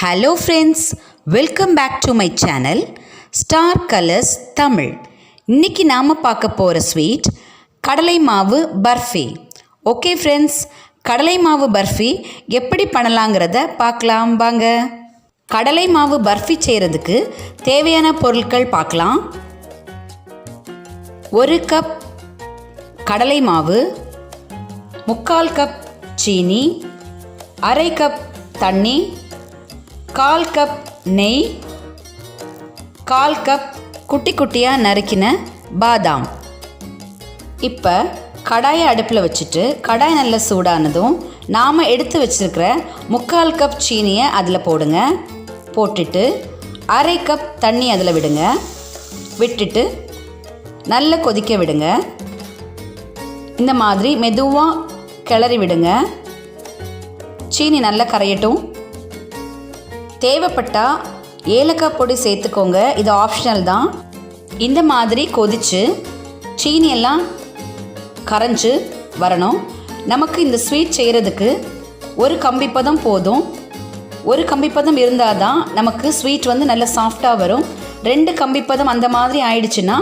Hello friends, welcome back to my channel star colours Tamil. இன்றைக்கி நாம் பார்க்க போகிற ஸ்வீட் கடலை மாவு பர்ஃபி. ஓகே ஃப்ரெண்ட்ஸ், கடலை மாவு பர்ஃபி எப்படி பண்ணலாங்கிறத பார்க்கலாம் வாங்க. கடலை மாவு பர்ஃபி செய்கிறதுக்கு தேவையான பொருட்கள் பார்க்கலாம். 1 கப் கடலை மாவு, 3/4 கப் சீனி, அரை கப் தண்ணி, 1/4 கப் நெய், 1/4 கப் குட்டி குட்டியாக நறுக்கின பாதாம். இப்போ கடாயை அடுப்பில் வச்சுட்டு கடாய் நல்லா சூடானதும் நாம் எடுத்து வச்சுருக்கிற 3/4 கப் சீனியை அதில் போடுங்க. போட்டுட்டு அரை கப் தண்ணி அதில் விடுங்க. விட்டுட்டு நல்லா கொதிக்க விடுங்க. இந்த மாதிரி மெதுவாக கிளறி விடுங்க. சீனி நல்லா கரையட்டும். தேவைப்பட்டால் ஏலக்காய் பொடி சேர்த்துக்கோங்க, இது ஆப்ஷனல் தான். இந்த மாதிரி கொதித்து சீனியெல்லாம் கரைஞ்சி வரணும். நமக்கு இந்த ஸ்வீட் செய்கிறதுக்கு ஒரு கம்பிப்பதம் போதும். ஒரு கம்பிப்பதம் இருந்தால் தான் நமக்கு ஸ்வீட் நல்ல சாஃப்டாக வரும். 2 கம்பிப்பதம் அந்த மாதிரி ஆயிடுச்சுன்னா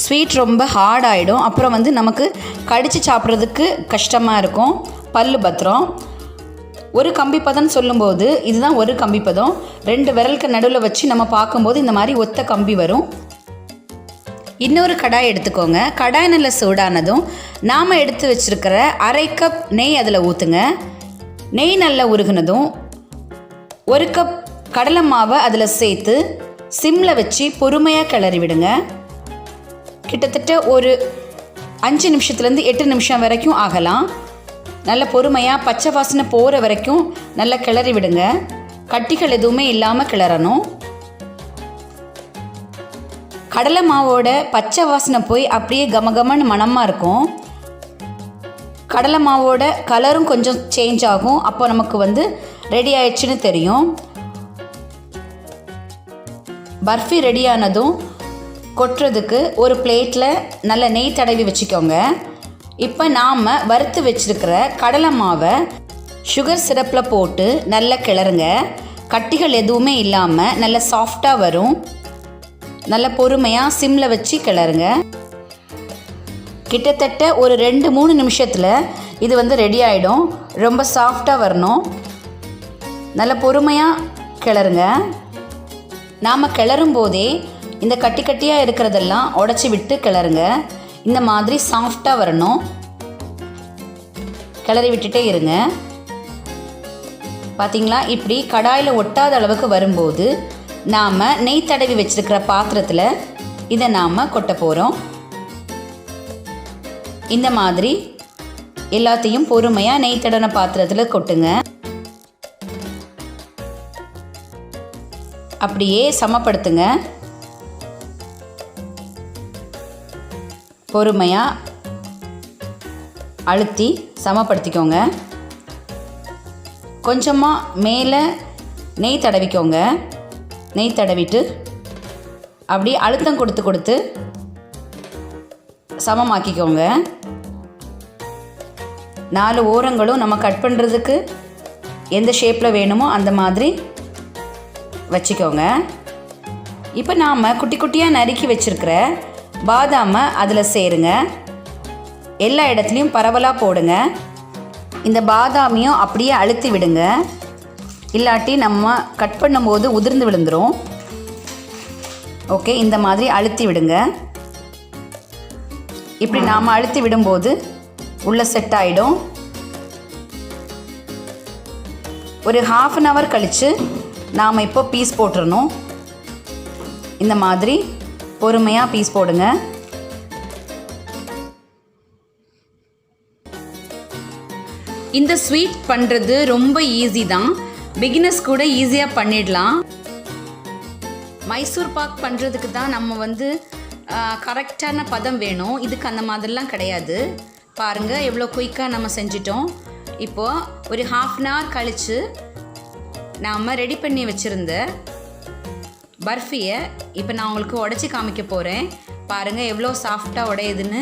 ஸ்வீட் ரொம்ப ஹார்ட் ஆகிடும். அப்புறம் நமக்கு கடித்து சாப்பிட்றதுக்கு கஷ்டமாக இருக்கும், பல்லு பத்திரம். ஒரு கம்பிப்பதம் சொல்லும்போது இதுதான் ஒரு கம்பிப்பதம். 2 விரலுக்கு நடுவில் வச்சு நம்ம பார்க்கும்போது இந்த மாதிரி ஒத்த கம்பி வரும். இன்னொரு கடாய் எடுத்துக்கோங்க. கடாய் நல்லா சூடானதும் நாம் எடுத்து வச்சுருக்கிற அரை கப் நெய் அதில் ஊற்றுங்க. நெய் நல்லா உருகுனதும் 1 கப் கடலை மாவை அதில் சேர்த்து சிம்மில் வச்சு பொறுமையாக கிளறி விடுங்க. கிட்டத்தட்ட ஒரு 5 நிமிஷத்துலேருந்து 8 நிமிஷம் வரைக்கும் ஆகலாம். நல்ல பொறுமையாக பச்சை வாசனை போகிற வரைக்கும் நல்லா கிளறி விடுங்க. கட்டிகள் எதுவுமே இல்லாமல் கிளறணும். கடலை மாவோட பச்சை வாசனை போய் அப்படியே கமகமன்னு மணமாக இருக்கும். கடலை மாவோட கலரும் கொஞ்சம் சேஞ்ச் ஆகும். அப்போ நமக்கு ரெடி ஆயிடுச்சுன்னு தெரியும். பர்ஃபி ரெடியானதும் கொட்டுறதுக்கு ஒரு பிளேட்டில் நல்ல நெய் தடவி வச்சுக்கோங்க. இப்போ நாம் வறுத்து வச்சுருக்கிற கடலை மாவை சுகர் சிரப்பில் போட்டு நல்லா கிளறுங்க. கட்டிகள் எதுவுமே இல்லாமல் நல்ல சாஃப்டாக வரும். நல்ல பொறுமையாக சிம்மில் வச்சு கிளறுங்க. கிட்டத்தட்ட ஒரு 2-3 நிமிஷத்தில் இது ரெடி ஆகிடும். ரொம்ப சாஃப்டாக வரணும். நல்ல பொறுமையாக கிளறுங்க. நாம் கிளறும் போதே இந்த கட்டி கட்டியாக இருக்கிறதெல்லாம் உடச்சி விட்டு கிளறுங்க. இந்த மாதிரி சாஃப்டாக வரணும். கிளறி விட்டுட்டே இருங்க. பார்த்திங்களா, இப்படி கடாயில் ஒட்டாத அளவுக்கு வரும்போது நாம் நெய் தடவி வச்சுருக்கிற பாத்திரத்தில் இதை நாம் கொட்ட போகிறோம். இந்த மாதிரி எல்லாத்தையும் பொறுமையாக நெய் தடவின பாத்திரத்தில் கொட்டுங்க. அப்படியே சமப்படுத்துங்க. பொறுமையாக அழுத்தி சமப்படுத்திக்கோங்க. கொஞ்சமாக மேலே நெய் தடவிக்கோங்க. நெய் தடவிட்டு அப்படியே அழுத்தம் கொடுத்து சமமாக்கிக்கோங்க. 4 ஓரங்களும் நம்ம கட் பண்ணுறதுக்கு எந்த ஷேப்பில் வேணுமோ அந்த மாதிரி வச்சுக்கோங்க. இப்போ நாம் குட்டி குட்டியாக நறுக்கி வச்சுருக்கிற பாதாமை அதில் சேருங்க. எல்லா இடத்துலையும் பரவலாக போடுங்க. இந்த பாதாமையும் அப்படியே அழுத்தி விடுங்க. இல்லாட்டி நம்ம கட் பண்ணும்போது உதிர்ந்து விழுந்துடும். ஓகே, இந்த மாதிரி அழுத்தி விடுங்க. இப்படி நாம் அழுத்தி விடும்போது உள்ள செட் ஆகிடும். ஒரு 1/2 hour கழித்து நாம் இப்போ பீஸ் போட்டுடணும். இந்த மாதிரி பொறுமையாக பீஸ் போடுங்க. இந்த ஸ்வீட் பண்ணுறது ரொம்ப ஈஸி தான். பிகினர்ஸ் கூட ஈஸியாக பண்ணிடலாம். மைசூர் பாக் பண்ணுறதுக்கு தான் நம்ம கரெக்டான பதம் வேணும். இதுக்கு அந்த மாதிரிலாம் கிடையாது. பாருங்கள், எவ்வளோ குயிக்காக நம்ம செஞ்சிட்டோம். இப்போது ஒரு 1/2 hour கழித்து நாம் ரெடி பண்ணி வச்சுருந்த பர்ஃபியை இப்போ நான் உங்களுக்கு உடச்சி காமிக்க போகிறேன். பாருங்கள் எவ்வளோ சாஃப்டாக உடையுதுன்னு.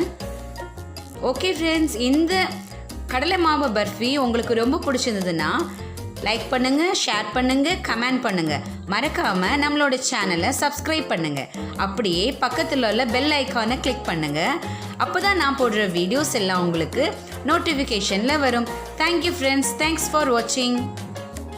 ஓகே ஃப்ரெண்ட்ஸ், இந்த கடலை மாவு பர்ஃபி உங்களுக்கு ரொம்ப பிடிச்சிருந்ததுன்னா லைக் பண்ணுங்கள், ஷேர் பண்ணுங்கள், கமெண்ட் பண்ணுங்கள். மறக்காமல் நம்மளோட சேனலை சப்ஸ்கிரைப் பண்ணுங்கள். அப்படியே பக்கத்தில் உள்ள பெல் ஐக்கானை கிளிக் பண்ணுங்கள். அப்போ தான் நான் போடுற வீடியோஸ் எல்லாம் உங்களுக்கு நோட்டிஃபிகேஷனில் வரும். Thank you friends. தேங்க்ஸ் ஃபார் வாட்சிங்.